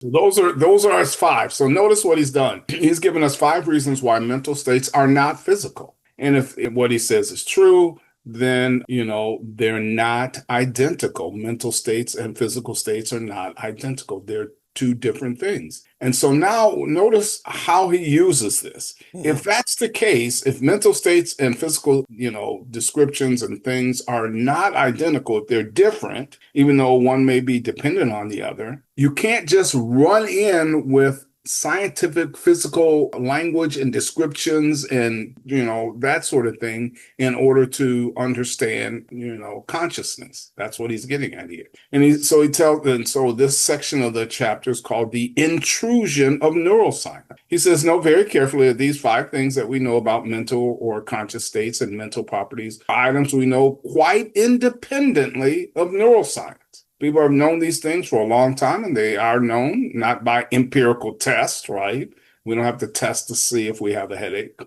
Those are his five. So notice what he's done. He's given us five reasons why mental states are not physical. And if what he says is true, then they're not identical. Mental states and physical states are not identical. They're two different things. And so now notice how he uses this. If that's the case, if mental states and physical, descriptions and things are not identical, if they're different, even though one may be dependent on the other, you can't just run in with scientific physical language and descriptions and that sort of thing in order to understand consciousness. That's what he's getting at here. And so this section of the chapter is called the intrusion of neuroscience. He says, note very carefully that these five things that we know about mental or conscious states and mental properties are items we know quite independently of neuroscience. People have known these things for a long time, and they are known not by empirical tests, right? We don't have to test to see if we have a headache.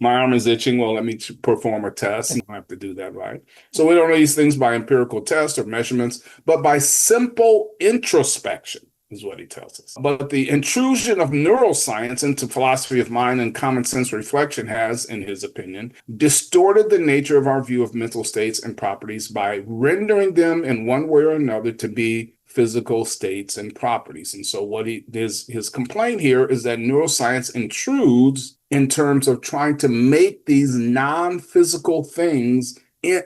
My arm is itching. Well, let me perform a test. You don't have to do that, right? So we don't know these things by empirical tests or measurements, but by simple introspection, is what he tells us. But the intrusion of neuroscience into philosophy of mind and common sense reflection has, in his opinion, distorted the nature of our view of mental states and properties by rendering them in one way or another to be physical states and properties. And so his complaint here is that neuroscience intrudes in terms of trying to make these non-physical things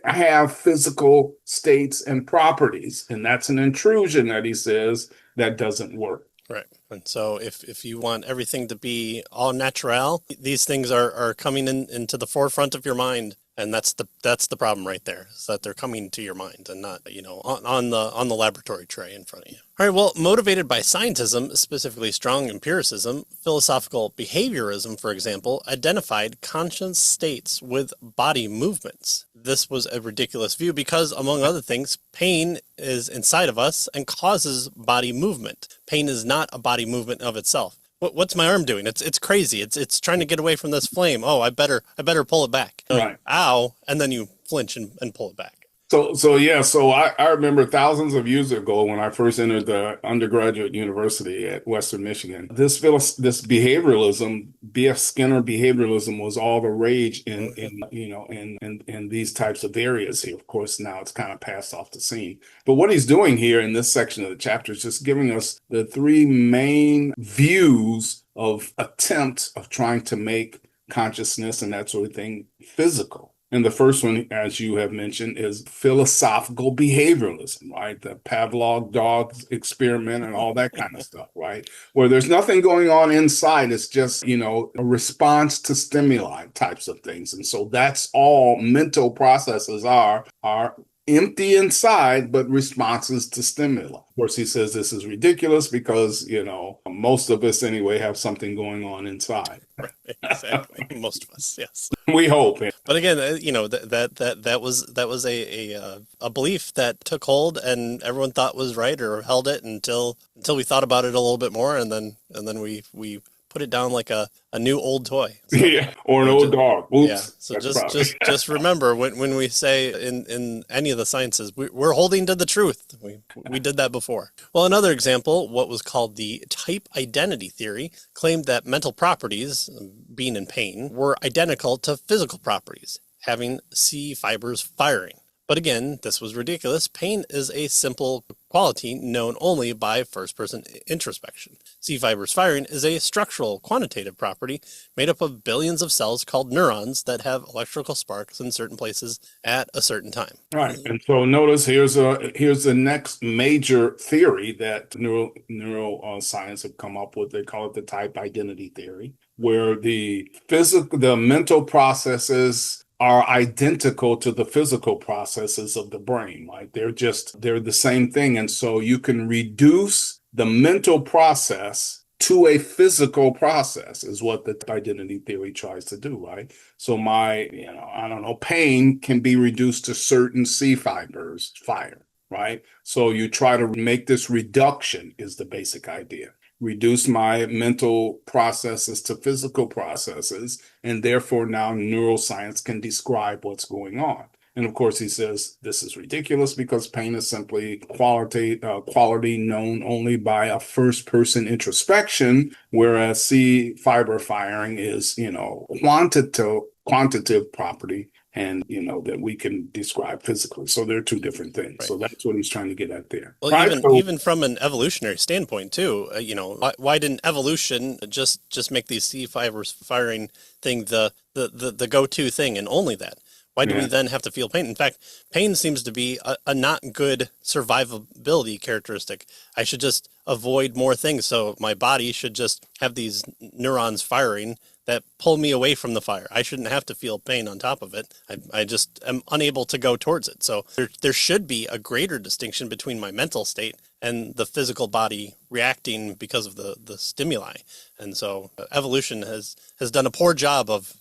have physical states and properties. And that's an intrusion that he says that doesn't work. Right. And so if you want everything to be all natural, these things are coming into the forefront of your mind. And that's the problem right there, is that they're coming to your mind and not, on the laboratory tray in front of you. All right, well, motivated by scientism, specifically strong empiricism, philosophical behaviorism, for example, identified conscious states with body movements. This was a ridiculous view because, among other things, pain is inside of us and causes body movement. Pain is not a body movement of itself. What's my arm doing? It's crazy. It's trying to get away from this flame. Oh, I better pull it back. Right. Ow, and then you flinch and pull it back. So I remember thousands of years ago when I first entered the undergraduate university at Western Michigan, this behavioralism, B.F. Skinner behavioralism was all the rage in these types of areas here. Of course, now it's kind of passed off the scene. But what he's doing here in this section of the chapter is just giving us the three main views of attempts of trying to make consciousness and that sort of thing physical. And the first one, as you have mentioned, is philosophical behavioralism, right? The Pavlov dog experiment and all that kind of stuff, right? Where there's nothing going on inside. It's just, a response to stimuli types of things. And so that's all mental processes are empty inside, but responses to stimuli. Of course, he says this is ridiculous because, most of us anyway have something going on inside. Right, exactly. Most of us, yes. We hope. But again, that was a belief that took hold and everyone thought was right or held it until we thought about it a little bit more, and then we put it down like a new old toy. So, yeah, or an old dog. Oops. Yeah. So just remember when we say in any of the sciences, we're holding to the truth. We did that before. Well, another example, what was called the type identity theory, claimed that mental properties, being in pain, were identical to physical properties, having C fibers firing. But again, this was ridiculous. Pain is a simple quality known only by first-person introspection. C fibers firing is a structural quantitative property made up of billions of cells called neurons that have electrical sparks in certain places at a certain time. Right. And so notice here's the next major theory that neuroscience have come up with. They call it the type identity theory, where the mental processes are identical to the physical processes of the brain. Like they're the same thing. And so you can reduce the mental process to a physical process is what the identity theory tries to do, right? So pain can be reduced to certain C fibers fire, right? So you try to make this reduction is the basic idea. Reduce my mental processes to physical processes, and therefore now neuroscience can describe what's going on. And of course, he says this is ridiculous because pain is simply quality known only by a first-person introspection, whereas fiber firing is, quantitative property and, that we can describe physically. So they're two different things. Right. So that's what he's trying to get at there. Well, Right? even from an evolutionary standpoint too, why didn't evolution just make these C fibers firing thing the go-to thing and only that? Why do we then have to feel pain? In fact, pain seems to be a not good survivability characteristic. I should just avoid more things. So my body should just have these neurons firing that pull me away from the fire. I shouldn't have to feel pain on top of it. I just am unable to go towards it. So there should be a greater distinction between my mental state and the physical body reacting because of the stimuli. And so evolution has done a poor job of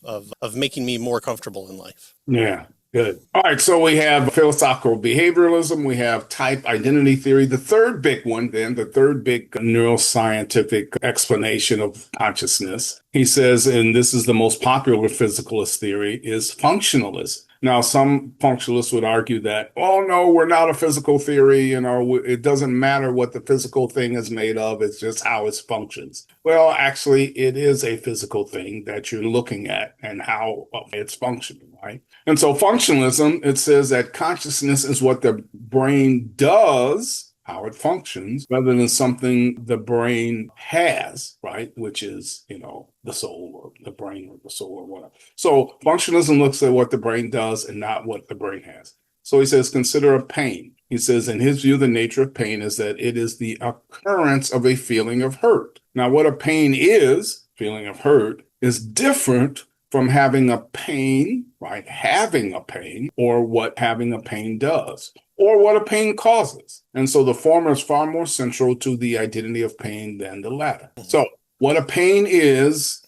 making me more comfortable in life. Yeah, good. All right, so we have philosophical behavioralism, we have type identity theory. The third big neuroscientific explanation of consciousness, he says, and this is the most popular physicalist theory, is functionalism. Now, some functionalists would argue that, oh, no, we're not a physical theory. It doesn't matter what the physical thing is made of. It's just how it functions. Well, actually, it is a physical thing that you're looking at and how it's functioning, right? And so functionalism, it says that consciousness is what the brain does, how it functions, rather than something the brain has, right? Which is, the soul or the brain or the soul or whatever. So functionalism looks at what the brain does and not what the brain has. So he says, consider a pain. He says, in his view, the nature of pain is that it is the occurrence of a feeling of hurt. Now, what a pain is, feeling of hurt, is different from having a pain, right? Having a pain, or what having a pain does, or what a pain causes. And so the former is far more central to the identity of pain than the latter. So what a pain is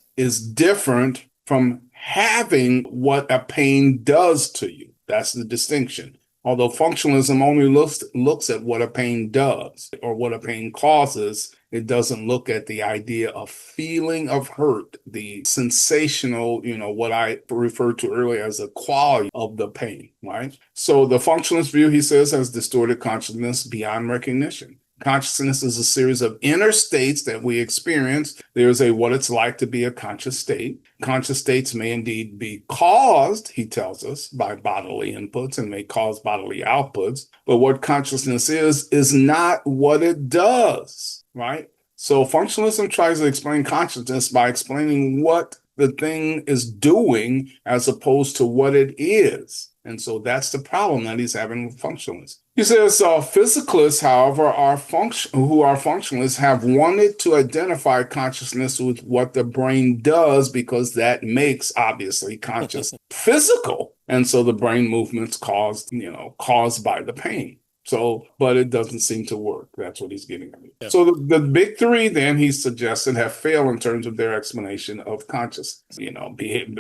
different from having what a pain does to you. That's the distinction. Although functionalism only looks at what a pain does or what a pain causes, it doesn't look at the idea of feeling of hurt, the sensational, what I referred to earlier as a quality of the pain, right? So the functionalist view, he says, has distorted consciousness beyond recognition. Consciousness is a series of inner states that we experience. There's what it's like to be a conscious state. Conscious states may indeed be caused, he tells us, by bodily inputs and may cause bodily outputs. But what consciousness is not what it does, right? So functionalism tries to explain consciousness by explaining what the thing is doing as opposed to what it is. And so that's the problem that he's having with functionalists. He says physicalists, however, who are functionalists have wanted to identify consciousness with what the brain does because that makes, obviously, conscious physical. And so the brain movements caused by the pain. So, but it doesn't seem to work. That's what he's getting at. Yeah. So the big three, then, he suggested, have failed in terms of their explanation of consciousness.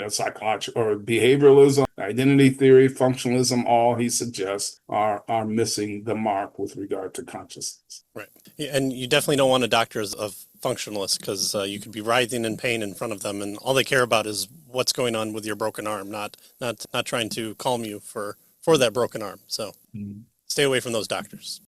Psychological or behavioralism, identity theory, functionalism, all he suggests are missing the mark with regard to consciousness. Right. Yeah, and you definitely don't want a doctor of functionalists because you could be writhing in pain in front of them, and all they care about is what's going on with your broken arm, not trying to calm you for that broken arm. So. Mm-hmm. Stay away from those doctors.